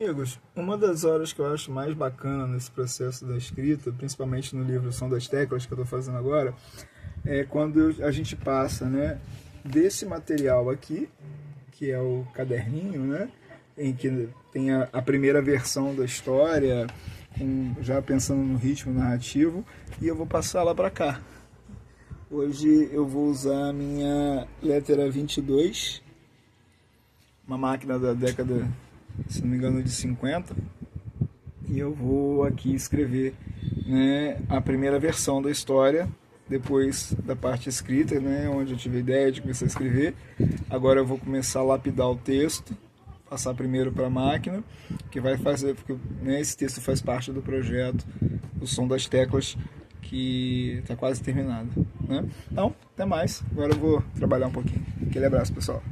Amigos, uma das horas que eu acho mais bacana nesse processo da escrita, principalmente no livro Som das Teclas que eu estou fazendo agora, é quando a gente passa, né, desse material aqui, que é o caderninho, né, em que tem a primeira versão da história, já pensando no ritmo narrativo, e eu vou passar lá para cá. Hoje eu vou usar a minha Lettera 22, uma máquina da década, se não me engano, de 50, e eu vou aqui escrever, né, a primeira versão da história, depois da parte escrita, né, onde eu tive a ideia de começar a escrever. Agora eu vou começar a lapidar o texto, passar primeiro para a máquina, que vai fazer, porque, né, esse texto faz parte do projeto O Som das Teclas, que está quase terminado, né? Então, até mais. Agora eu vou trabalhar um pouquinho. Aquele abraço, pessoal.